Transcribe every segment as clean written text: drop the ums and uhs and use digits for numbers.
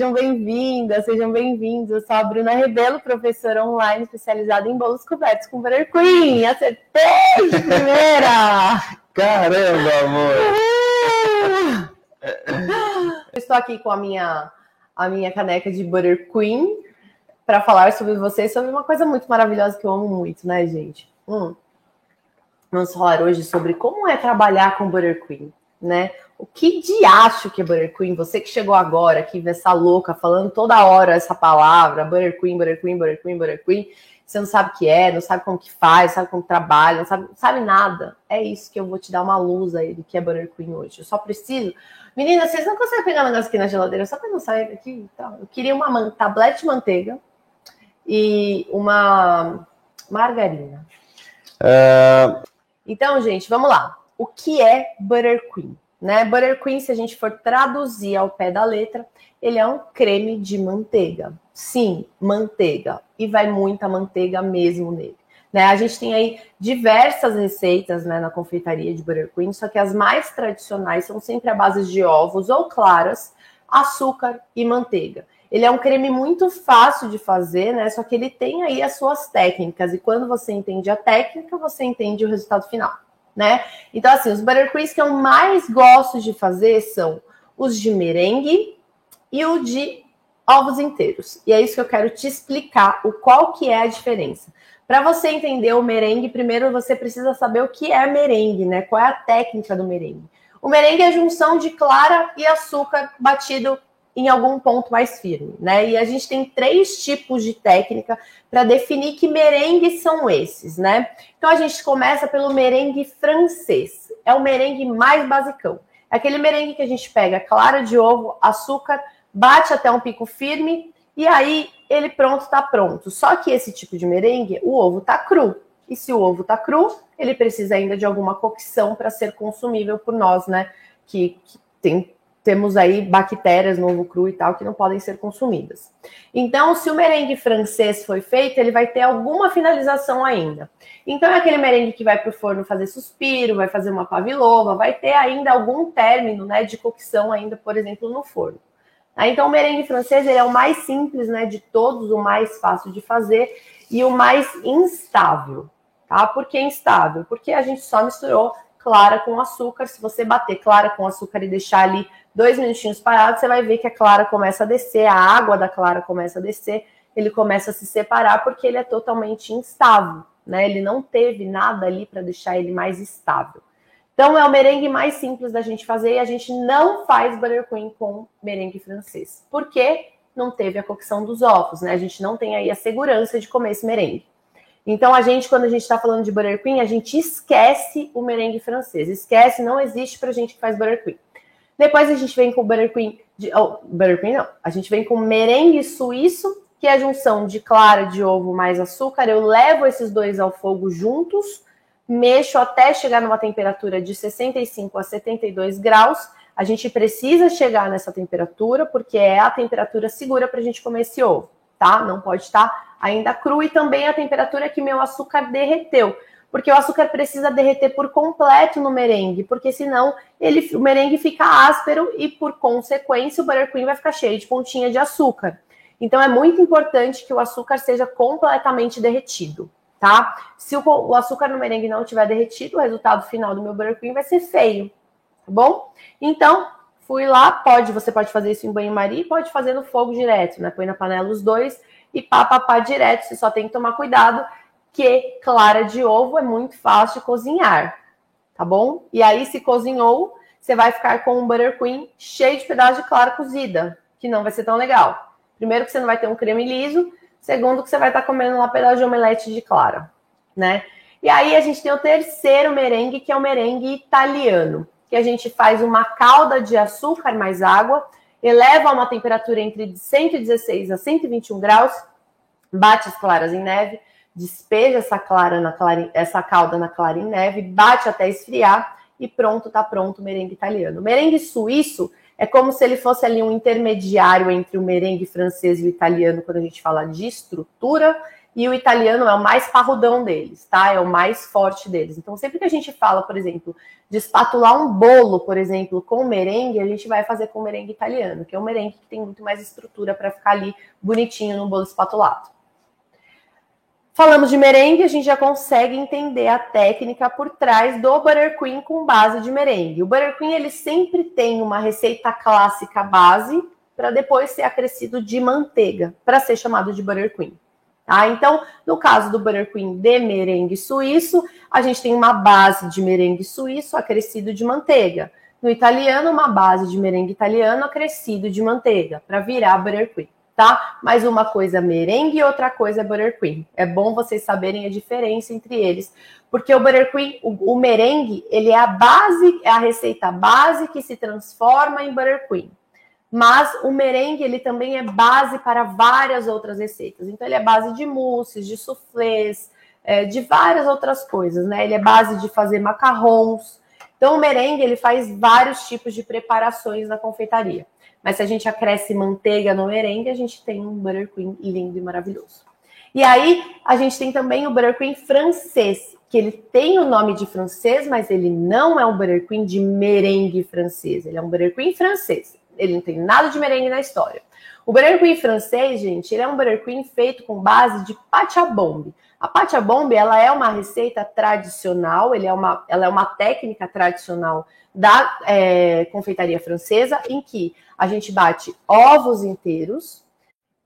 Sejam bem-vindas, sejam bem-vindos. Eu sou a Bruna Rebelo, professora online especializada em bolos cobertos com buttercream. Acertei de primeira! Caramba, amor! Eu estou aqui com a minha caneca de buttercream para falar sobre vocês, sobre uma coisa muito maravilhosa que eu amo muito, né, gente? Vamos falar hoje sobre como é trabalhar com buttercream, né? O que diacho que é buttercream? Você que chegou agora aqui, vê essa louca falando toda hora essa palavra, buttercream, buttercream, buttercream, buttercream. Você não sabe o que é, não sabe como que faz, não sabe como trabalha, não sabe nada. É isso que eu vou te dar uma luz aí do que é buttercream hoje. Eu só preciso... Meninas, vocês não conseguem pegar um negócio aqui na geladeira só para não sair daqui? Então, eu queria uma tablete de manteiga e uma margarina. Então, gente, vamos lá. O que é buttercream? Né? Buttercream, se a gente for traduzir ao pé da letra, ele é um creme de manteiga. Sim, manteiga. E vai muita manteiga mesmo nele. Né? A gente tem aí diversas receitas, né, na confeitaria de buttercream, só que as mais tradicionais são sempre à base de ovos ou claras, açúcar e manteiga. Ele é um creme muito fácil de fazer, né? Só que ele tem aí as suas técnicas. E quando você entende a técnica, você entende o resultado final. Né? Então, assim, os buttercreams que eu mais gosto de fazer são os de merengue e o de ovos inteiros. E é isso que eu quero te explicar, qual que é a diferença. Para você entender o merengue, primeiro você precisa saber o que é merengue, né? Qual é a técnica do merengue. O merengue é a junção de clara e açúcar batido em algum ponto mais firme, né? E a gente tem 3 tipos de técnica para definir que merengues são esses, né? Então a gente começa pelo merengue francês. É o merengue mais basicão. É aquele merengue que a gente pega clara de ovo, açúcar, bate até um pico firme e aí ele tá pronto. Só que esse tipo de merengue, o ovo tá cru. E se o ovo tá cru, ele precisa ainda de alguma cocção para ser consumível por nós, né? Que temos aí bactérias no ovo cru e tal que não podem ser consumidas. Então, se o merengue francês foi feito, ele vai ter alguma finalização ainda. Então, é aquele merengue que vai para o forno fazer suspiro, vai fazer uma pavlova, vai ter ainda algum término, né, de cocção ainda, por exemplo, no forno. Então, o merengue francês ele é o mais simples, né, de todos, o mais fácil de fazer e o mais instável. Tá? Por que instável? Porque a gente só misturou clara com açúcar. Se você bater clara com açúcar e deixar ali 2 minutinhos parado, você vai ver que a clara começa a descer, a água da clara começa a descer, ele começa a se separar porque ele é totalmente instável, né? Ele não teve nada ali para deixar ele mais estável. Então é o merengue mais simples da gente fazer e a gente não faz buttercream com merengue francês. Por quê? Não teve a cocção dos ovos, né? A gente não tem aí a segurança de comer esse merengue. Então, quando a gente está falando de buttercream, a gente esquece o merengue francês. Esquece, não existe pra gente que faz buttercream. Depois a gente vem com buttercream... A gente vem com merengue suíço, que é a junção de clara de ovo mais açúcar. Eu levo esses dois ao fogo juntos, mexo até chegar numa temperatura de 65 a 72 graus. A gente precisa chegar nessa temperatura, porque é a temperatura segura pra gente comer esse ovo. Tá? Não pode estar ainda cru e também a temperatura que meu açúcar derreteu, porque o açúcar precisa derreter por completo no merengue, porque senão o merengue fica áspero e por consequência o buttercream vai ficar cheio de pontinha de açúcar. Então é muito importante que o açúcar seja completamente derretido, tá? Se o açúcar no merengue não tiver derretido, o resultado final do meu buttercream vai ser feio, tá bom? Então fui lá, você pode fazer isso em banho-maria, pode fazer no fogo direto, né? Põe na panela os dois e pá direto. Você só tem que tomar cuidado que clara de ovo é muito fácil de cozinhar, tá bom? E aí, se cozinhou, você vai ficar com um buttercream cheio de pedaços de clara cozida, que não vai ser tão legal. Primeiro que você não vai ter um creme liso, segundo que você vai estar comendo lá pedaço de omelete de clara, né? E aí a gente tem o terceiro merengue, que é o merengue italiano, que a gente faz uma calda de açúcar mais água, eleva a uma temperatura entre 116 a 121 graus, bate as claras em neve, despeja essa calda na clara em neve, bate até esfriar e pronto, tá pronto o merengue italiano. O merengue suíço é como se ele fosse ali um intermediário entre o merengue francês e o italiano quando a gente fala de estrutura, e o italiano é o mais parrudão deles, tá? É o mais forte deles. Então, sempre que a gente fala, por exemplo, de espatular um bolo, por exemplo, com merengue, a gente vai fazer com merengue italiano, que é um merengue que tem muito mais estrutura para ficar ali bonitinho no bolo espatulado. Falamos de merengue, a gente já consegue entender a técnica por trás do buttercream com base de merengue. O buttercream, ele sempre tem uma receita clássica base para depois ser acrescido de manteiga, para ser chamado de buttercream. Tá? Então, no caso do buttercream de merengue suíço, a gente tem uma base de merengue suíço acrescido de manteiga. No italiano, uma base de merengue italiano acrescido de manteiga, para virar buttercream. Tá? Mas uma coisa é merengue e outra coisa é buttercream. É bom vocês saberem a diferença entre eles, porque o buttercream, o merengue, ele é a base, é a receita base que se transforma em buttercream. Mas o merengue, ele também é base para várias outras receitas. Então, ele é base de mousses, de soufflés, de várias outras coisas, né? Ele é base de fazer macarrons. Então, o merengue, ele faz vários tipos de preparações na confeitaria. Mas se a gente acresce manteiga no merengue, a gente tem um buttercream lindo e maravilhoso. E aí, a gente tem também o buttercream francês, que ele tem o nome de francês, mas ele não é um buttercream de merengue francês. Ele é um buttercream francês. Ele não tem nada de merengue na história. O buttercream francês, gente, ele é um buttercream feito com base de pâte à bombe. A pâte à bombe, ela é uma receita tradicional, ela é uma técnica tradicional da confeitaria francesa, em que a gente bate ovos inteiros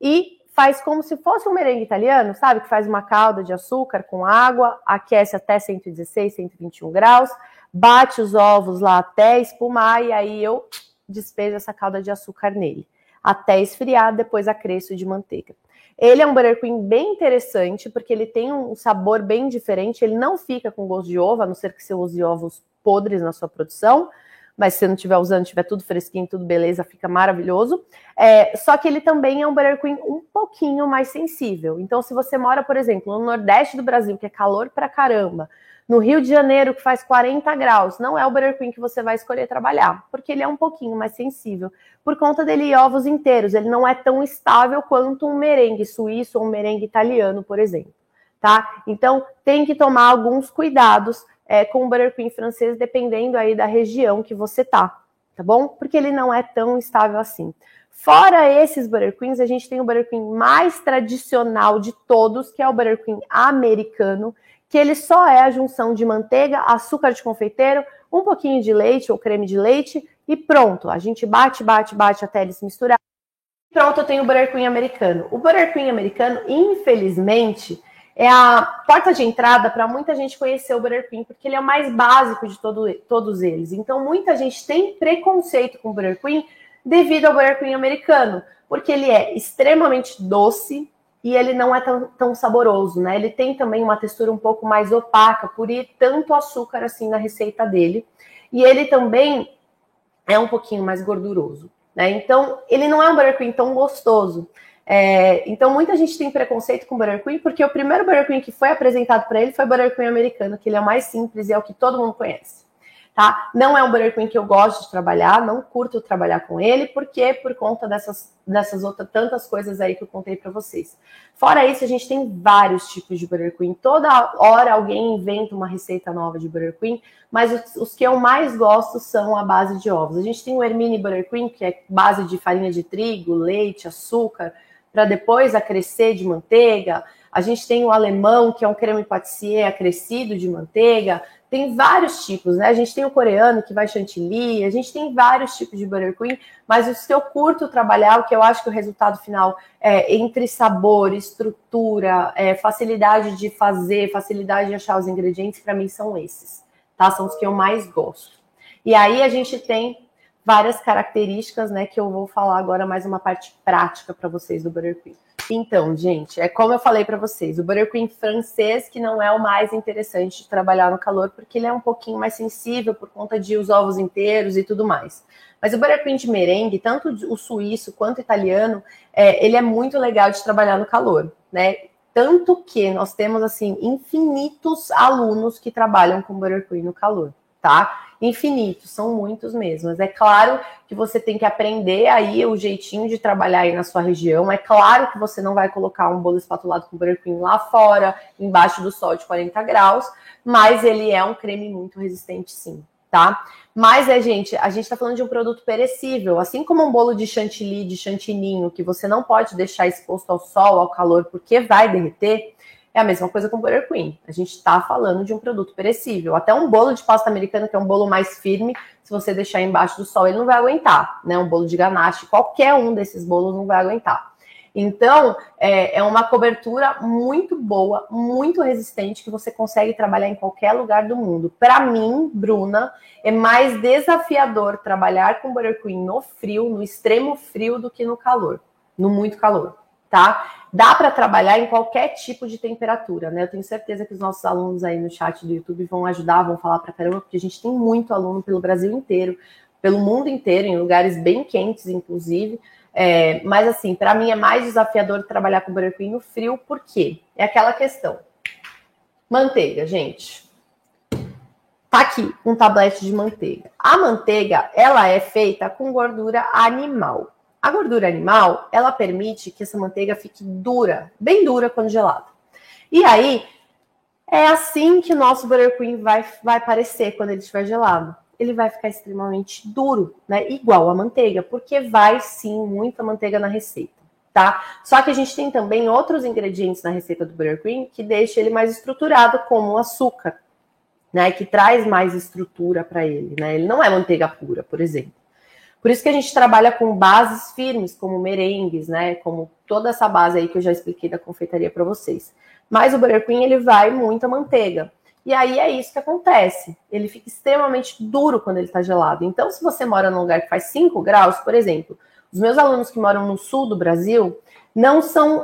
e faz como se fosse um merengue italiano, sabe? Que faz uma calda de açúcar com água, aquece até 116, 121 graus, bate os ovos lá até espumar e aí eu despejo essa calda de açúcar nele, até esfriar, depois acresço de manteiga. Ele é um buttercream bem interessante, porque ele tem um sabor bem diferente, ele não fica com gosto de ovo, a não ser que você use ovos podres na sua produção, mas se você não estiver usando, tiver tudo fresquinho, tudo beleza, fica maravilhoso. Só que ele também é um buttercream um pouquinho mais sensível. Então, se você mora, por exemplo, no Nordeste do Brasil, que é calor pra caramba, no Rio de Janeiro, que faz 40 graus, não é o buttercream que você vai escolher trabalhar, porque ele é um pouquinho mais sensível, por conta dele ir ovos inteiros, ele não é tão estável quanto um merengue suíço ou um merengue italiano, por exemplo, tá? Então, tem que tomar alguns cuidados com o buttercream francês, dependendo aí da região que você tá bom? Porque ele não é tão estável assim. Fora esses buttercreams, a gente tem o buttercream mais tradicional de todos, que é o buttercream americano, que ele só é a junção de manteiga, açúcar de confeiteiro, um pouquinho de leite ou creme de leite e pronto. A gente bate até eles se misturar. Pronto, eu tenho o buttercream americano. O buttercream americano, infelizmente, é a porta de entrada para muita gente conhecer o buttercream, porque ele é o mais básico de todos eles. Então, muita gente tem preconceito com o buttercream devido ao buttercream americano, porque ele é extremamente doce, e ele não é tão saboroso, né? Ele tem também uma textura um pouco mais opaca, por ir tanto açúcar assim na receita dele. E ele também é um pouquinho mais gorduroso, né? Então, ele não é um buttercream tão gostoso. Então, muita gente tem preconceito com o buttercream, porque o primeiro buttercream que foi apresentado para ele foi o buttercream americano, que ele é o mais simples e é o que todo mundo conhece. Tá? Não é um buttercream que eu gosto de trabalhar, não curto trabalhar com ele, porque por conta dessas outras tantas coisas aí que eu contei para vocês. Fora isso, a gente tem vários tipos de buttercream. Toda hora alguém inventa uma receita nova de buttercream, mas os que eu mais gosto são a base de ovos. A gente tem o Ermine Buttercream, que é base de farinha de trigo, leite, açúcar, para depois acrescer de manteiga. A gente tem o alemão, que é um creme pâtissier acrescido de manteiga. Tem vários tipos, né? A gente tem o coreano, que vai chantilly, a gente tem vários tipos de buttercream, mas os que eu curto trabalhar, o que eu acho que o resultado final entre sabor, estrutura, facilidade de fazer, facilidade de achar os ingredientes, para mim são esses, tá? São os que eu mais gosto. E aí a gente tem várias características, né, que eu vou falar agora mais uma parte prática para vocês do buttercream. Então, gente, é como eu falei para vocês, o buttercream francês que não é o mais interessante de trabalhar no calor, porque ele é um pouquinho mais sensível por conta de os ovos inteiros e tudo mais. Mas o buttercream de merengue, tanto o suíço quanto o italiano, ele é muito legal de trabalhar no calor, né? Tanto que nós temos, assim, infinitos alunos que trabalham com buttercream no calor, tá? infinitos, são muitos mesmo. Mas é claro que você tem que aprender aí o jeitinho de trabalhar aí na sua região. É claro que você não vai colocar um bolo espatulado com buttercream lá fora, embaixo do sol de 40 graus, mas ele é um creme muito resistente, sim, tá? Mas gente, a gente tá falando de um produto perecível, assim como um bolo de chantilly, de chantininho, que você não pode deixar exposto ao sol, ao calor, porque vai derreter. É a mesma coisa com o buttercream. A gente está falando de um produto perecível. Até um bolo de pasta americana, que é um bolo mais firme, se você deixar embaixo do sol, ele não vai aguentar, né? Um bolo de ganache, qualquer um desses bolos não vai aguentar. Então, é uma cobertura muito boa, muito resistente, que você consegue trabalhar em qualquer lugar do mundo. Para mim, Bruna, é mais desafiador trabalhar com buttercream no frio, no extremo frio, do que no calor, no muito calor. Tá? Dá para trabalhar em qualquer tipo de temperatura, né? Eu tenho certeza que os nossos alunos aí no chat do YouTube vão ajudar, vão falar pra caramba, porque a gente tem muito aluno pelo Brasil inteiro, pelo mundo inteiro, em lugares bem quentes, inclusive. Mas assim, para mim é mais desafiador trabalhar com buttercream no frio, porque é aquela questão. Manteiga, gente. Tá aqui um tablete de manteiga. A manteiga, ela é feita com gordura animal. A gordura animal, ela permite que essa manteiga fique dura, bem dura quando gelada. E aí, é assim que o nosso buttercream vai parecer quando ele estiver gelado. Ele vai ficar extremamente duro, né? Igual a manteiga, porque vai sim muita manteiga na receita, tá? Só que a gente tem também outros ingredientes na receita do buttercream que deixa ele mais estruturado, como o açúcar, né? Que traz mais estrutura para ele, né? Ele não é manteiga pura, por exemplo. Por isso que a gente trabalha com bases firmes, como merengues, né? Como toda essa base aí que eu já expliquei da confeitaria para vocês. Mas o buttercream, ele vai muita manteiga. E aí é isso que acontece. Ele fica extremamente duro quando ele está gelado. Então, se você mora num lugar que faz 5 graus, por exemplo, os meus alunos que moram no sul do Brasil, não são,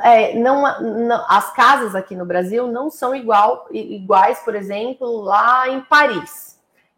as casas aqui no Brasil não são iguais, por exemplo, lá em Paris.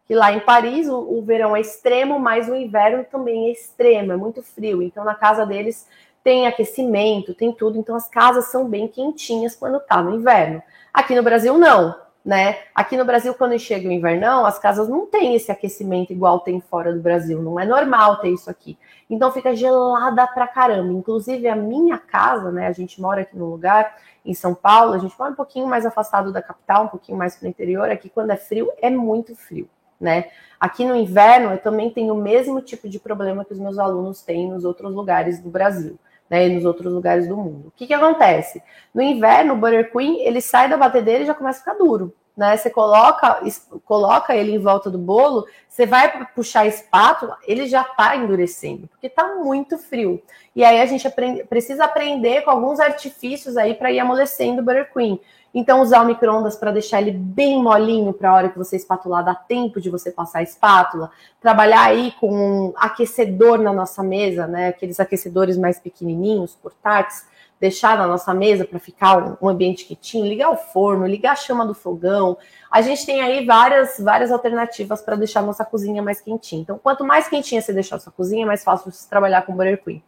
E lá em Paris, o verão é extremo, mas o inverno também é extremo, é muito frio. Então, na casa deles tem aquecimento, tem tudo. Então, as casas são bem quentinhas quando tá no inverno. Aqui no Brasil, não, né? Aqui no Brasil, quando chega o invernão, as casas não têm esse aquecimento igual tem fora do Brasil. Não é normal ter isso aqui. Então, fica gelada pra caramba. Inclusive, a minha casa, né? A gente mora aqui num lugar, em São Paulo, a gente mora um pouquinho mais afastado da capital, um pouquinho mais pro interior. Aqui, quando é frio, é muito frio. Né? Aqui no inverno eu também tenho o mesmo tipo de problema que os meus alunos têm nos outros lugares do Brasil, né? E nos outros lugares do mundo. O que acontece? No inverno, o buttercream, ele sai da batedeira e já começa a ficar duro, né? Você coloca ele em volta do bolo, você vai puxar a espátula, ele já tá endurecendo, porque tá muito frio. E aí a gente precisa aprender com alguns artifícios aí para ir amolecendo o buttercream. Então, usar o micro-ondas para deixar ele bem molinho para a hora que você espatular, dá tempo de você passar a espátula. Trabalhar aí com um aquecedor na nossa mesa, né? Aqueles aquecedores mais pequenininhos, portáteis, deixar na nossa mesa para ficar um ambiente quietinho, ligar o forno, ligar a chama do fogão. A gente tem aí várias alternativas para deixar a nossa cozinha mais quentinha. Então, quanto mais quentinha você deixar a sua cozinha, mais fácil você trabalhar com buttercream.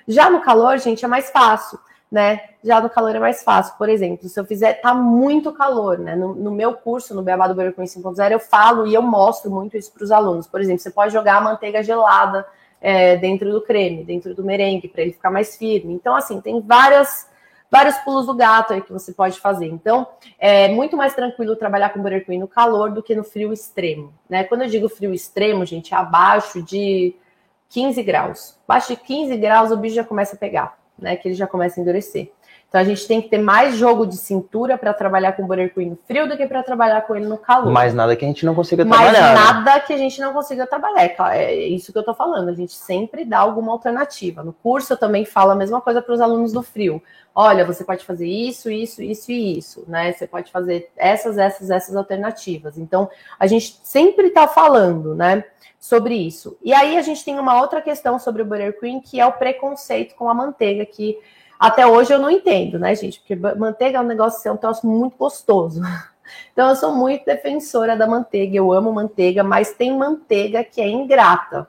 Já no calor, gente, é mais fácil. Né? Já no calor é mais fácil. Por exemplo, se eu fizer, tá muito calor, né? No meu curso, no Beabá do Buttercream 5.0, eu falo e eu mostro muito isso para os alunos. Por exemplo, você pode jogar a manteiga gelada dentro do creme, dentro do merengue, para ele ficar mais firme. Então, assim, tem vários pulos do gato aí que você pode fazer. Então, é muito mais tranquilo trabalhar com buttercream no calor do que no frio extremo, né? Quando eu digo frio extremo, gente, é abaixo de 15 graus. Abaixo de 15 graus o bicho já começa a pegar, né, que ele já começa a endurecer. Então a gente tem que ter mais jogo de cintura para trabalhar com o buttercream no frio do que para trabalhar com ele no calor. Mais nada que a gente não consiga trabalhar. Mais nada que a gente não consiga trabalhar. É isso que eu tô falando. A gente sempre dá alguma alternativa. No curso eu também falo a mesma coisa para os alunos do frio. Olha, você pode fazer isso, isso, isso e isso, né? Você pode fazer essas alternativas. Então a gente sempre tá falando, né, sobre isso. E aí a gente tem uma outra questão sobre o buttercream, que é o preconceito com a manteiga, que até hoje eu não entendo, né, gente? Porque manteiga é um troço muito gostoso. Então eu sou muito defensora da manteiga, eu amo manteiga, mas tem manteiga que é ingrata.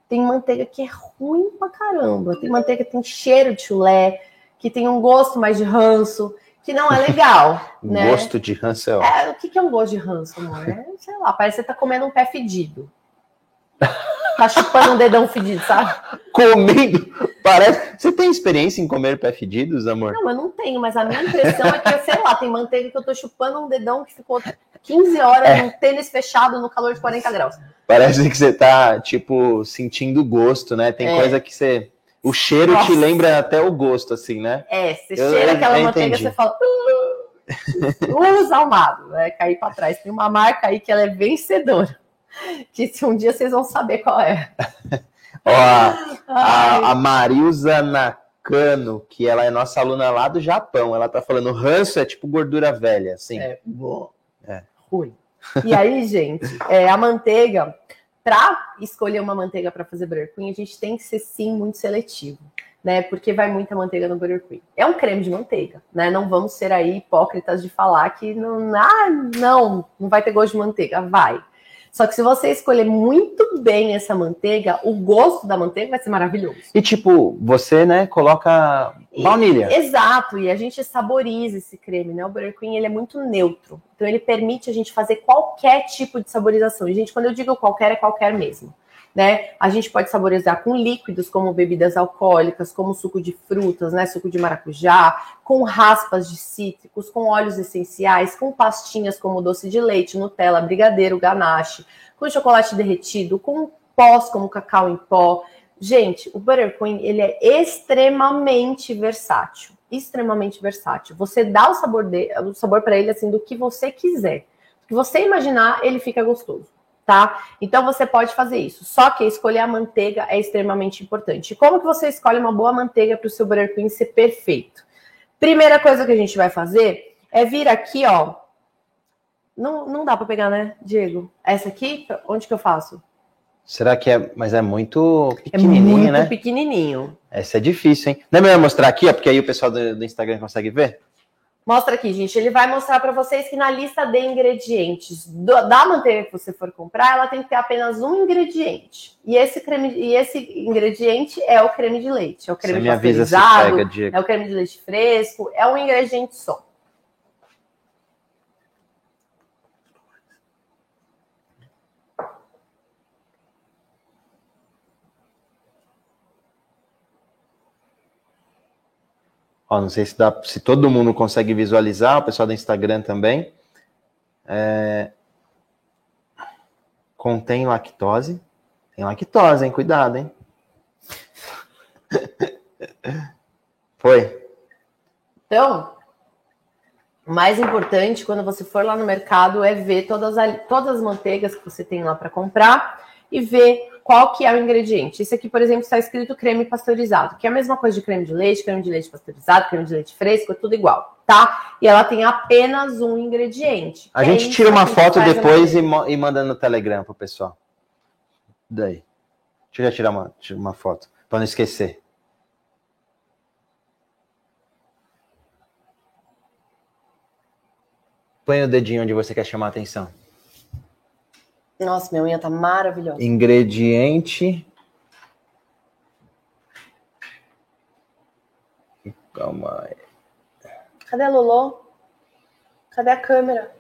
Tem manteiga que é ruim pra caramba. Tem manteiga que tem cheiro de chulé, que tem um gosto mais de ranço, que não é legal, né? Gosto de ranço é ótimo. O que é um gosto de ranço, amor? Sei lá, parece que você tá comendo um pé fedido. Tá chupando um dedão fedido, sabe? Comendo? Parece. Você tem experiência em comer pé fedidos, amor? Não, eu não tenho, mas a minha impressão é que, sei lá, tem manteiga que eu tô chupando um dedão que ficou 15 horas num tênis fechado no calor de 40 graus. Parece que você tá, tipo, sentindo gosto, né? Tem coisa que você... O cheiro te lembra até o gosto, assim, né? Você cheira aquela manteiga e você fala... Almado, né? Cair pra trás. Tem uma marca aí que ela é vencedora. Que se um dia vocês vão saber qual é. Ó, a Marilza Nakano, que ela é nossa aluna lá do Japão, ela tá falando, ranço é tipo gordura velha, assim. Ruim. E aí, gente, a manteiga, para escolher uma manteiga para fazer Burger Queen, a gente tem que ser, sim, muito seletivo, né? Porque vai muita manteiga no Burger Queen. É um creme de manteiga, né? Não vamos ser aí hipócritas de falar que não vai ter gosto de manteiga. Vai. Só que se você escolher muito bem essa manteiga, o gosto da manteiga vai ser maravilhoso. E tipo, você, né, coloca baunilha. Exato, e a gente saboriza esse creme, né? O Burger Queen, ele é muito neutro. Então ele permite a gente fazer qualquer tipo de saborização. E, gente, quando eu digo qualquer, é qualquer mesmo. Né? A gente pode saborizar com líquidos, como bebidas alcoólicas, como suco de frutas, né? Suco de maracujá, com raspas de cítricos, com óleos essenciais, com pastinhas como doce de leite, Nutella, brigadeiro, ganache, com chocolate derretido, com pós como cacau em pó. Gente, o Burger Queen, ele é extremamente versátil. Extremamente versátil. Você dá o sabor para ele assim do que você quiser. O que você imaginar, ele fica gostoso. Tá? Então você pode fazer isso. Só que escolher a manteiga é extremamente importante. E como que você escolhe uma boa manteiga para o seu Burger Queen ser perfeito? Primeira coisa que a gente vai fazer é vir aqui, ó. Não dá para pegar, né, Diego? Essa aqui, onde que eu faço? Será que é? Mas é muito pequenininho, né? Muito pequenininho. Essa é difícil, hein? Não é melhor mostrar aqui, ó, porque aí o pessoal do Instagram consegue ver? Mostra aqui, gente. Ele vai mostrar para vocês que na lista de ingredientes da manteiga que você for comprar, ela tem que ter apenas um ingrediente. E esse ingrediente é o creme de leite. É o creme pasteurizado, é o creme de leite fresco, é um ingrediente só. Ó, não sei se todo mundo consegue visualizar, o pessoal do Instagram também. Contém lactose. Tem lactose, hein? Cuidado, hein? Foi. Então, o mais importante quando você for lá no mercado é ver todas as manteigas que você tem lá para comprar e ver qual que é o ingrediente. Esse aqui, por exemplo, está escrito creme pasteurizado, que é a mesma coisa de creme de leite pasteurizado, creme de leite fresco, é tudo igual, tá? E ela tem apenas um ingrediente. A gente tira uma foto depois e manda no Telegram pro pessoal. Daí. Deixa eu já tirar uma foto, para não esquecer. Põe o dedinho onde você quer chamar a atenção. Nossa, minha unha tá maravilhosa. Ingrediente. Calma aí. Cadê a Lolo? Cadê a câmera?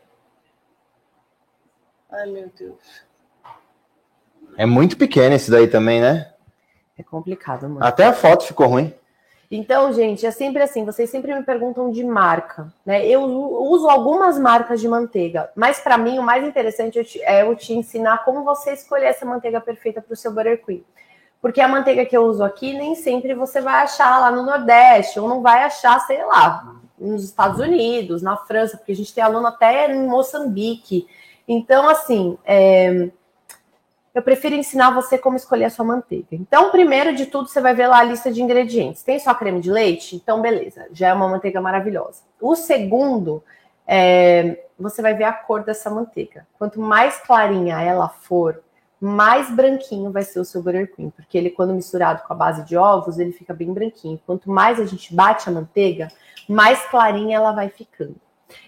Ai, meu Deus. É muito pequeno esse daí também, né? É complicado, mano. Até a foto ficou ruim. Então, gente, é sempre assim, vocês sempre me perguntam de marca, né? Eu uso algumas marcas de manteiga, mas para mim o mais interessante é eu te ensinar como você escolher essa manteiga perfeita para o seu Burger Queen. Porque a manteiga que eu uso aqui, nem sempre você vai achar lá no Nordeste, ou não vai achar, sei lá, nos Estados Unidos, na França, porque a gente tem aluno até em Moçambique. Então, assim, eu prefiro ensinar você como escolher a sua manteiga. Então, primeiro de tudo, você vai ver lá a lista de ingredientes. Tem só creme de leite? Então, beleza. Já é uma manteiga maravilhosa. O segundo, você vai ver a cor dessa manteiga. Quanto mais clarinha ela for, mais branquinho vai ser o seu Burger Queen. Porque ele, quando misturado com a base de ovos, ele fica bem branquinho. Quanto mais a gente bate a manteiga, mais clarinha ela vai ficando.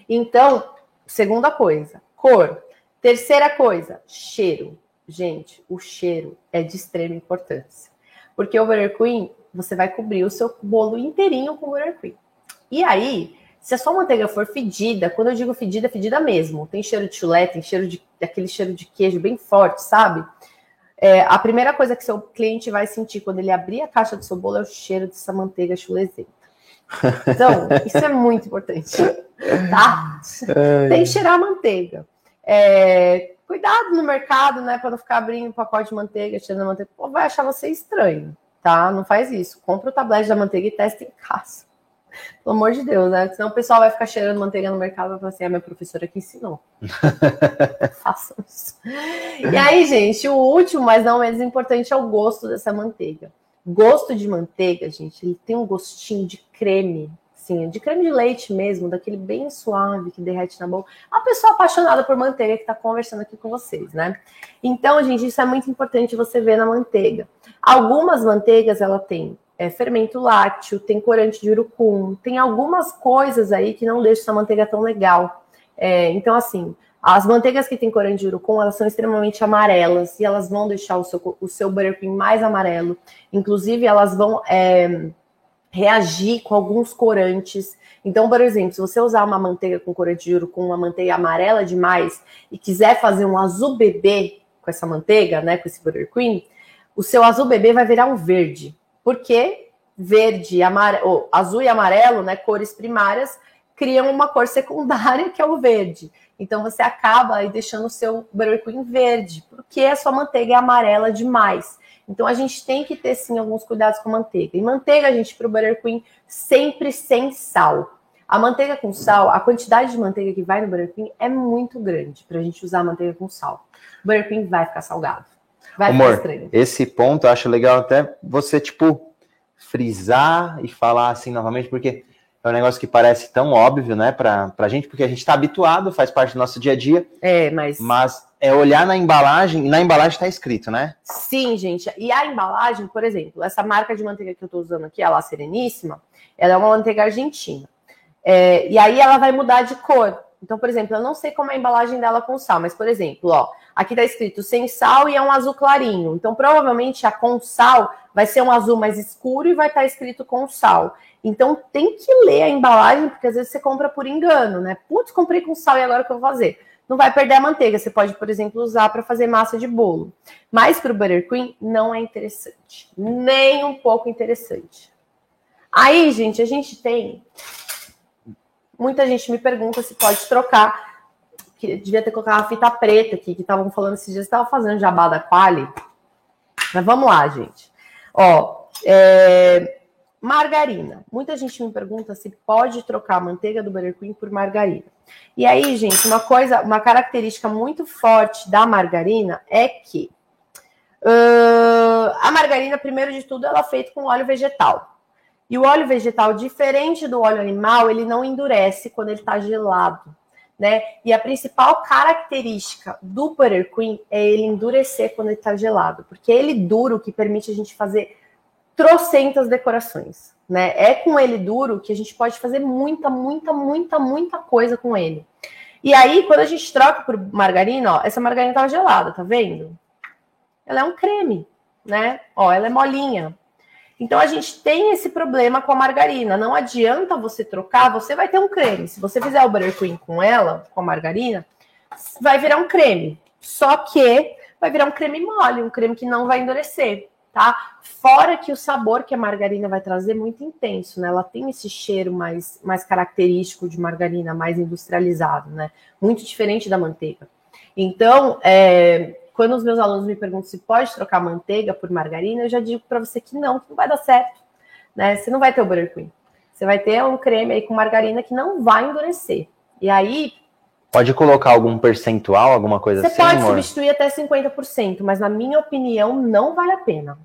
Então, segunda coisa, cor. Terceira coisa, cheiro. Gente, o cheiro é de extrema importância. Porque o Burger Queen, você vai cobrir o seu bolo inteirinho com o Burger Queen. E aí, se a sua manteiga for fedida, quando eu digo fedida, é fedida mesmo. Tem cheiro de chulé, tem aquele cheiro de queijo bem forte, sabe? A primeira coisa que seu cliente vai sentir quando ele abrir a caixa do seu bolo é o cheiro dessa manteiga chulesenta. Então, isso é muito importante, tá? Tem que cheirar a manteiga. Cuidado no mercado, né, para não ficar abrindo um pacote de manteiga, cheirando a manteiga. Pô, vai achar você estranho, tá? Não faz isso. Compra o tablete da manteiga e testa em casa. Pelo amor de Deus, né? Senão o pessoal vai ficar cheirando manteiga no mercado e vai falar assim, minha professora que ensinou. Façam isso. E aí, gente, o último, mas não menos importante, é o gosto dessa manteiga. Gosto de manteiga, gente, ele tem um gostinho de creme, assim, de creme de leite mesmo, daquele bem suave que derrete na boca. A pessoa apaixonada por manteiga que está conversando aqui com vocês, né? Então, gente, isso é muito importante você ver na manteiga. Algumas manteigas, ela tem fermento lácteo, tem corante de urucum, tem algumas coisas aí que não deixam essa manteiga tão legal. Então, assim, as manteigas que tem corante de urucum, elas são extremamente amarelas e elas vão deixar o seu buttercream mais amarelo. Inclusive, elas vão reagir com alguns corantes. Então, por exemplo, se você usar uma manteiga com corante de urucum, uma manteiga amarela demais, e quiser fazer um azul bebê com essa manteiga, né, com esse buttercream, o seu azul bebê vai virar um verde. Porque verde, azul e amarelo, né, cores primárias, criam uma cor secundária, que é o verde. Então, você acaba aí deixando o seu buttercream verde, porque a sua manteiga é amarela demais. Então, a gente tem que ter, sim, alguns cuidados com a manteiga. E manteiga, gente, para o buttercream, sempre sem sal. A manteiga com sal, a quantidade de manteiga que vai no buttercream é muito grande para a gente usar a manteiga com sal. O buttercream vai ficar salgado. Vai ficar estranho. Esse ponto eu acho legal até você, tipo, frisar e falar assim novamente, porque é um negócio que parece tão óbvio, né, pra gente, porque a gente tá habituado, faz parte do nosso dia a dia. Mas é olhar na embalagem, e na embalagem tá escrito, né? Sim, gente. E a embalagem, por exemplo, essa marca de manteiga que eu tô usando aqui, a La Sereníssima, ela é uma manteiga argentina. E aí ela vai mudar de cor. Então, por exemplo, eu não sei como é a embalagem dela com sal, mas, por exemplo, ó, aqui tá escrito sem sal e é um azul clarinho. Então, provavelmente, a com sal vai ser um azul mais escuro e vai estar escrito com sal. Então, tem que ler a embalagem, porque às vezes você compra por engano, né? Putz, comprei com sal e agora o que eu vou fazer? Não vai perder a manteiga. Você pode, por exemplo, usar para fazer massa de bolo. Mas para o buttercream, não é interessante. Nem um pouco interessante. Aí, gente, a gente tem... Muita gente me pergunta se pode trocar. Que devia ter colocado uma fita preta aqui, que estavam falando esses dias, estava fazendo jabá da Quali. Mas vamos lá, gente. Ó, margarina. Muita gente me pergunta se pode trocar a manteiga do buttercream por margarina. E aí, gente, uma característica muito forte da margarina é que a margarina, primeiro de tudo, ela é feita com óleo vegetal. E o óleo vegetal, diferente do óleo animal, ele não endurece quando ele está gelado, né? E a principal característica do buttercream é ele endurecer quando ele está gelado, porque ele duro que permite a gente fazer trocentas decorações, né? É com ele duro que a gente pode fazer muita coisa com ele. E aí, quando a gente troca por margarina, ó, essa margarina tá gelada, tá vendo? Ela é um creme, né? Ó, ela é molinha. Então, a gente tem esse problema com a margarina. Não adianta você trocar, você vai ter um creme. Se você fizer o buttercream com ela, com a margarina, vai virar um creme. Só que vai virar um creme mole, um creme que não vai endurecer, tá? Fora que o sabor que a margarina vai trazer é muito intenso, né? Ela tem esse cheiro mais característico de margarina, mais industrializado, né? Muito diferente da manteiga. Então, quando os meus alunos me perguntam se pode trocar manteiga por margarina, eu já digo para você que não vai dar certo, né? Você não vai ter o buttercream. Você vai ter um creme aí com margarina que não vai endurecer. E aí... Pode colocar algum percentual, alguma coisa assim, Você pode substituir até 50%, mas na minha opinião não vale a pena,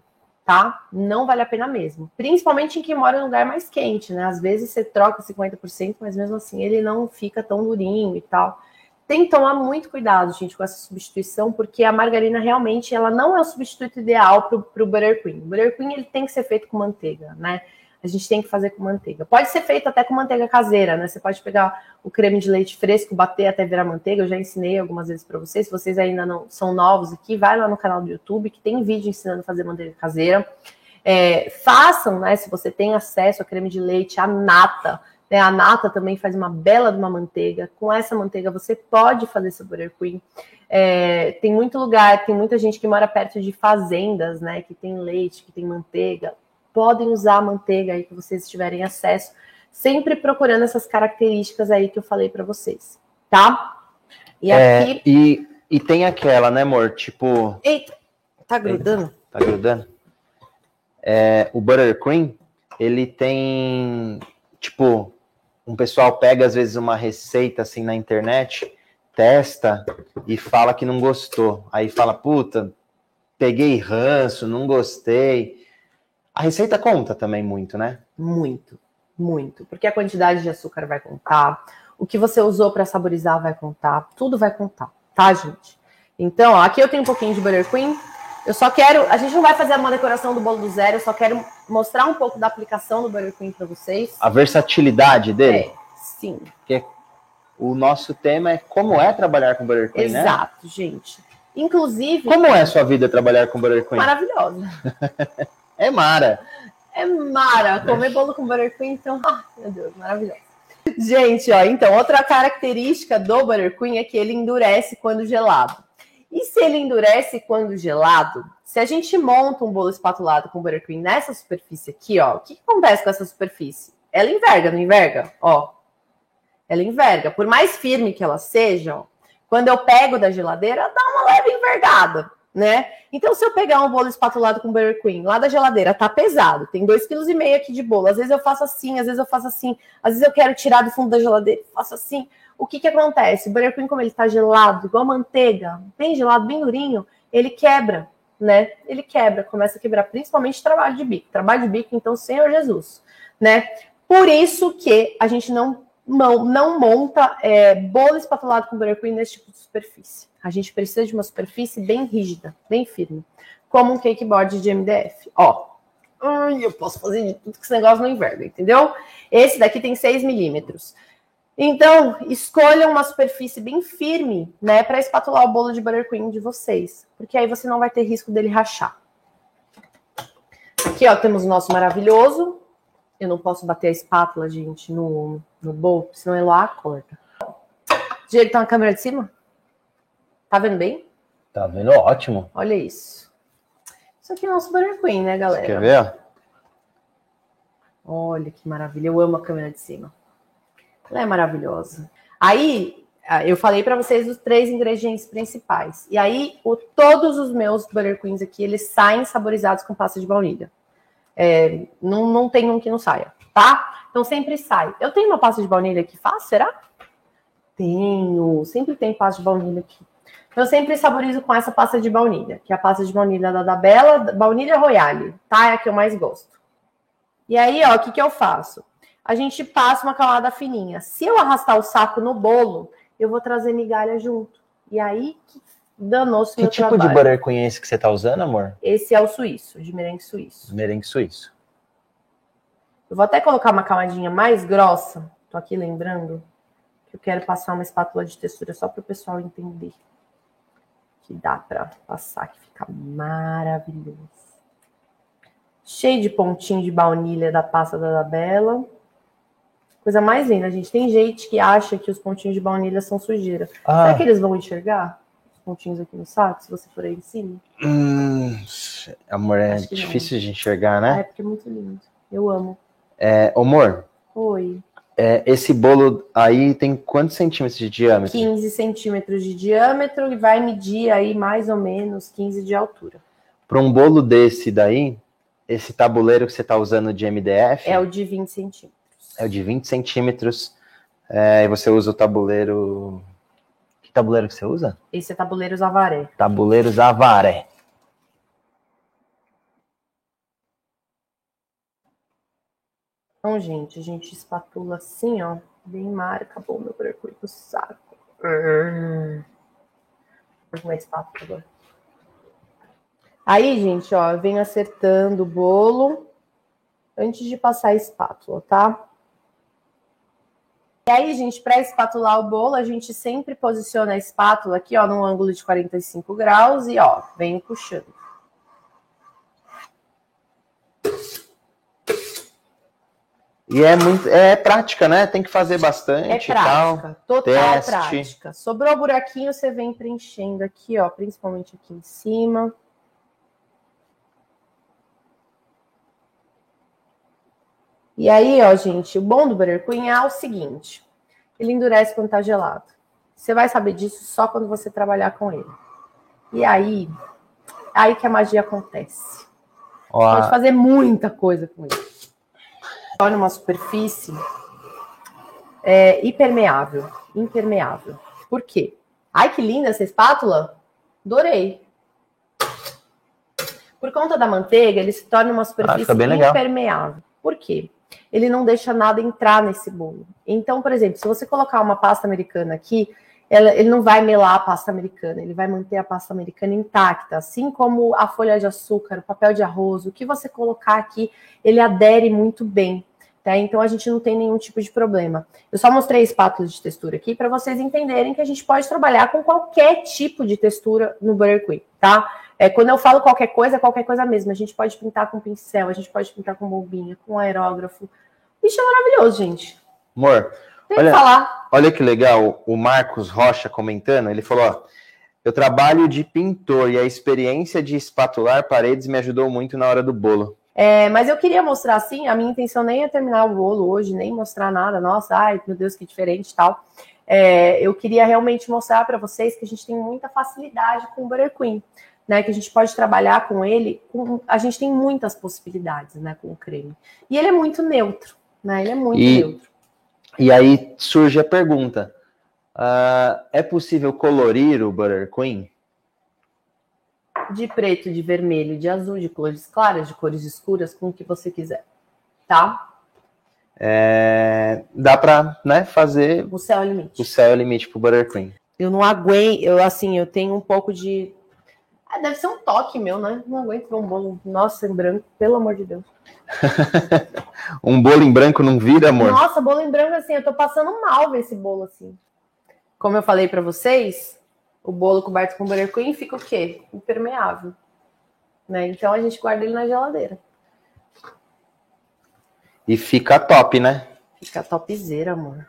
tá? Não vale a pena mesmo. Principalmente em quem mora em um lugar mais quente, né? Às vezes você troca 50%, mas mesmo assim ele não fica tão durinho e tal. Tem que tomar muito cuidado, gente, com essa substituição, porque a margarina realmente ela não é o substituto ideal para o buttercream. O buttercream ele tem que ser feito com manteiga, né? A gente tem que fazer com manteiga. Pode ser feito até com manteiga caseira, né? Você pode pegar o creme de leite fresco, bater até virar manteiga. Eu já ensinei algumas vezes para vocês. Se vocês ainda não são novos aqui, vai lá no canal do YouTube, que tem vídeo ensinando a fazer manteiga caseira. Façam, né? Se você tem acesso a creme de leite, a nata, né? A nata também faz uma bela de uma manteiga. Com essa manteiga você pode fazer seu buttercream. Tem muito lugar, tem muita gente que mora perto de fazendas, né? Que tem leite, que tem manteiga. Podem usar a manteiga aí que vocês tiverem acesso, sempre procurando essas características aí que eu falei para vocês, tá? E aqui... E tem aquela, né, amor? Tipo... Eita, tá grudando? Eita, tá grudando? O buttercream, ele tem... Tipo, um pessoal pega, às vezes, uma receita, assim, na internet, testa e fala que não gostou. Aí fala, puta, peguei ranço, não gostei. A receita conta também muito, né? Muito, muito. Porque a quantidade de açúcar vai contar, o que você usou para saborizar vai contar, tudo vai contar, tá, gente? Então, ó, aqui eu tenho um pouquinho de buttercream. Eu só quero... A gente não vai fazer uma decoração do bolo do zero, eu só quero mostrar um pouco da aplicação do buttercream para vocês. A versatilidade dele? Sim. Porque o nosso tema é como é trabalhar com buttercream, né? Exato, gente. Inclusive... Como é a sua vida trabalhar com buttercream? Maravilhosa. É mara. É mara. Comer bolo com buttercream, então... meu Deus, maravilhoso. Gente, ó, então, outra característica do buttercream é que ele endurece quando gelado. E se ele endurece quando gelado, se a gente monta um bolo espatulado com buttercream nessa superfície aqui, ó, o que acontece com essa superfície? Ela enverga, não enverga? Ó, ela enverga. Por mais firme que ela seja, ó, quando eu pego da geladeira, dá uma leve envergada, né? Então, se eu pegar um bolo espatulado com buttercream lá da geladeira, tá pesado, tem 2,5 kg aqui de bolo. Às vezes eu faço assim, às vezes eu faço assim, às vezes eu quero tirar do fundo da geladeira, faço assim. O que acontece? O buttercream, como ele tá gelado, igual manteiga, bem gelado, bem durinho, ele quebra, né? Ele quebra, começa a quebrar, principalmente trabalho de bico. Trabalho de bico, então, Senhor Jesus, né? Por isso que a gente não monta bolo espatulado com buttercream nesse tipo de superfície. A gente precisa de uma superfície bem rígida, bem firme, como um cakeboard de MDF. Ó, eu posso fazer de tudo que esse negócio não enverga, entendeu? Esse daqui tem 6 milímetros. Então, escolham uma superfície bem firme, né, para espatular o bolo de buttercream de vocês, porque aí você não vai ter risco dele rachar. Aqui, ó, temos o nosso maravilhoso. Eu não posso bater a espátula, gente, no bolo, senão ele acorda. Diego, tá na câmera de cima? Tá vendo bem? Tá vendo? Ótimo. Olha isso. Isso aqui é o nosso buttercream, né, galera? Você quer ver? Olha que maravilha. Eu amo a câmera de cima. Ela é maravilhosa. Aí, eu falei para vocês os 3 ingredientes principais. E aí, todos os meus buttercreams aqui, eles saem saborizados com pasta de baunilha. Não tem um que não saia, tá? Então, sempre sai. Eu tenho uma pasta de baunilha aqui, fácil, será? Tenho. Sempre tem pasta de baunilha aqui. Eu sempre saborizo com essa pasta de baunilha, que é a pasta de baunilha da Bella, baunilha royale, tá? É a que eu mais gosto. E aí, ó, o que eu faço? A gente passa uma camada fininha. Se eu arrastar o saco no bolo, eu vou trazer migalha junto. E aí, danou-se meu trabalho. Que tipo de buttercream é esse que você tá usando, amor? Esse é o suíço, de merengue suíço. Merengue suíço. Eu vou até colocar uma camadinha mais grossa. Tô aqui lembrando que eu quero passar uma espátula de textura só para o pessoal entender que dá para passar, que fica maravilhoso. Cheio de pontinho de baunilha da pasta da Bella. Coisa mais linda, gente. Tem gente que acha que os pontinhos de baunilha são sujeira. Será que eles vão enxergar os pontinhos aqui no saco, se você for aí em cima? Amor, é difícil de enxergar, né? É, porque é muito lindo. Eu amo. Amor. Oi. Esse bolo aí tem quantos centímetros de diâmetro? 15 centímetros de diâmetro e vai medir aí mais ou menos 15 de altura. Para um bolo desse daí, esse tabuleiro que você está usando de MDF... É o de 20 centímetros. É o de 20 centímetros. E você usa o tabuleiro... Que tabuleiro que você usa? Esse é tabuleiros Avaré. Tabuleiros Avaré. Então, gente, a gente espatula assim, ó. Bem mar, acabou o meu buttercream do saco. Vou comer a espátula agora. Aí, gente, ó, eu venho acertando o bolo antes de passar a espátula, tá? E aí, gente, para espatular o bolo, a gente sempre posiciona a espátula aqui, ó, num ângulo de 45 graus e, ó, venho puxando. E é prática, né? Tem que fazer bastante. É prática, total teste. prática. Sobrou buraquinho, você vem preenchendo aqui, ó, principalmente aqui em cima. E aí, ó, gente, o bom do Butter Queen é o seguinte: ele endurece quando tá gelado. Você vai saber disso só quando você trabalhar com ele. E aí que a magia acontece. Ó, pode fazer muita coisa com ele. Torna uma superfície impermeável. Por quê? Ai, que linda essa espátula. Adorei. Por conta da manteiga, ele se torna uma superfície impermeável. Por quê? Ele não deixa nada entrar nesse bolo. Então, por exemplo, se você colocar uma pasta americana aqui, ele não vai melar a pasta americana, ele vai manter a pasta americana intacta, assim como a folha de açúcar, o papel de arroz, o que você colocar aqui, ele adere muito bem, tá? Então a gente não tem nenhum tipo de problema. Eu só mostrei espátulas de textura aqui para vocês entenderem que a gente pode trabalhar com qualquer tipo de textura no Butter Queen, tá? Quando eu falo qualquer coisa mesmo. A gente pode pintar com pincel, a gente pode pintar com bombinha, com aerógrafo. Isso é maravilhoso, gente. Amor, olha que legal, o Marcos Rocha comentando, ele falou, ó, eu trabalho de pintor e a experiência de espatular paredes me ajudou muito na hora do bolo. Mas eu queria mostrar assim, a minha intenção nem é terminar o bolo hoje, nem mostrar nada, nossa, ai, meu Deus, que diferente e tal. Eu queria realmente mostrar para vocês que a gente tem muita facilidade com o Butter Queen, né, que a gente pode trabalhar com ele, a gente tem muitas possibilidades, né, com o creme. E ele é muito neutro, né, ele é muito neutro. E aí surge a pergunta, é possível colorir o Butter Queen? De preto, de vermelho, de azul, de cores claras, de cores escuras, com o que você quiser, tá? Dá pra, né, fazer... O céu é o limite. O céu é o limite pro Butter Queen. Eu não aguento, eu tenho um pouco de... deve ser um toque meu, né? Não aguento ver um bolo, nossa, em branco, pelo amor de Deus. Um bolo em branco não vira, amor? Nossa, bolo em branco, assim, eu tô passando mal ver esse bolo, assim. Como eu falei pra vocês, o bolo coberto com Butter Queen fica o quê? Impermeável. Né? Então a gente guarda ele na geladeira. E fica top, né? Fica topzera, amor.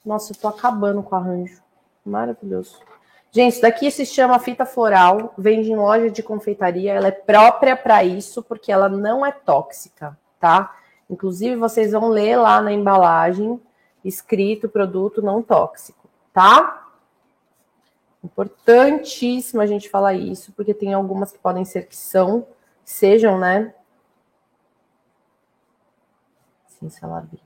Nossa, eu tô acabando com o arranjo. Maravilhoso. Gente, isso daqui se chama fita floral, vende em loja de confeitaria, ela é própria para isso, porque ela não é tóxica, tá? Inclusive, vocês vão ler lá na embalagem, escrito produto não tóxico, tá? Importantíssimo a gente falar isso, porque tem algumas que podem ser que sejam, né? Sim, se ela abrir.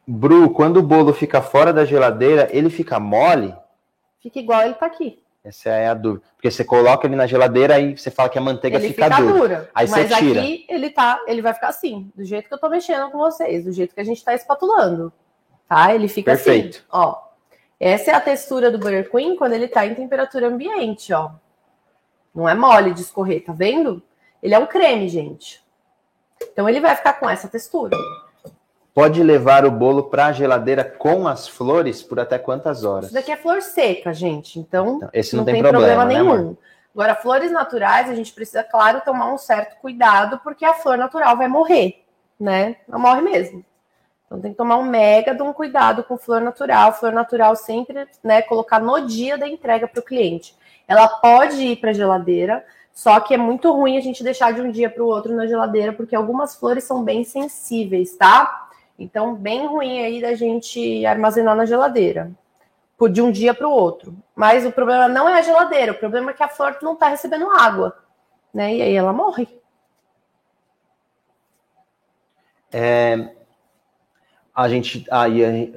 Bru, quando o bolo fica fora da geladeira, ele fica mole? Fica igual ele tá aqui. Essa é a dúvida. Porque você coloca ele na geladeira e você fala que a manteiga fica dura. Aí mas você tira. Aqui ele vai ficar assim, do jeito que eu tô mexendo com vocês, do jeito que a gente tá espatulando. Tá? Ele fica perfeito. Assim, ó. Essa é a textura do Butter Queen quando ele tá em temperatura ambiente, ó. Não é mole de escorrer, tá vendo? Ele é um creme, gente. Então ele vai ficar com essa textura. Pode levar o bolo para a geladeira com as flores por até quantas horas? Isso daqui é flor seca, gente. Então esse não tem problema nenhum. Né, agora, flores naturais, a gente precisa, claro, tomar um certo cuidado, porque a flor natural vai morrer, né? Ela morre mesmo. Então tem que tomar um mega de um cuidado com flor natural. Flor natural sempre, né, colocar no dia da entrega para o cliente. Ela pode ir para a geladeira, só que é muito ruim a gente deixar de um dia para o outro na geladeira, porque algumas flores são bem sensíveis, tá? Então, bem ruim aí da gente armazenar na geladeira, de um dia para o outro. Mas o problema não é a geladeira, o problema é que a flor não está recebendo água, né? E aí ela morre.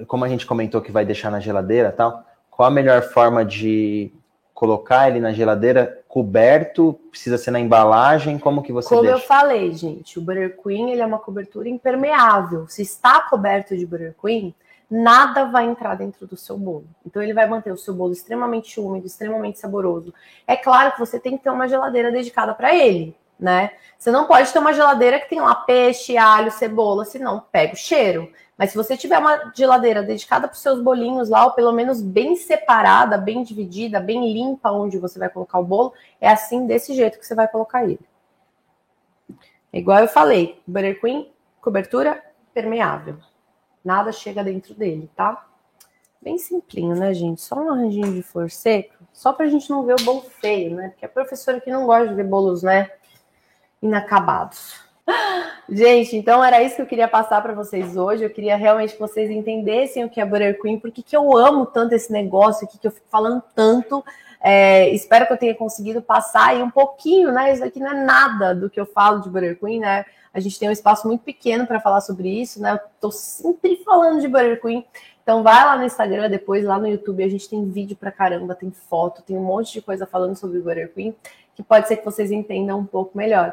Como a gente comentou que vai deixar na geladeira e tal, qual a melhor forma de colocar ele na geladeira coberto? Precisa ser na embalagem? Como que você deixa? Como eu falei, gente, o Butter Queen ele é uma cobertura impermeável. Se está coberto de Butter Queen, nada vai entrar dentro do seu bolo. Então ele vai manter o seu bolo extremamente úmido, extremamente saboroso. É claro que você tem que ter uma geladeira dedicada para ele, né? Você não pode ter uma geladeira que tem lá peixe, alho, cebola, senão pega o cheiro. Mas se você tiver uma geladeira dedicada para os seus bolinhos lá, ou pelo menos bem separada, bem dividida, bem limpa onde você vai colocar o bolo, é assim, desse jeito que você vai colocar ele. Igual eu falei, Buttercream, cobertura permeável. Nada chega dentro dele, tá? Bem simplinho, né, gente? Só um arranjinho de flor seco, só pra gente não ver o bolo feio, né? Porque a professora que não gosta de ver bolos, né, inacabados. Gente, então era isso que eu queria passar para vocês hoje. Eu queria realmente que vocês entendessem o que é Buttercream, porque que eu amo tanto esse negócio aqui, que eu fico falando tanto. Espero que eu tenha conseguido passar aí um pouquinho, né? Isso aqui não é nada do que eu falo de Buttercream, né? A gente tem um espaço muito pequeno para falar sobre isso, né? Eu tô sempre falando de Buttercream. Então vai lá no Instagram, depois lá no YouTube, a gente tem vídeo pra caramba, tem foto, tem um monte de coisa falando sobre Buttercream, que pode ser que vocês entendam um pouco melhor.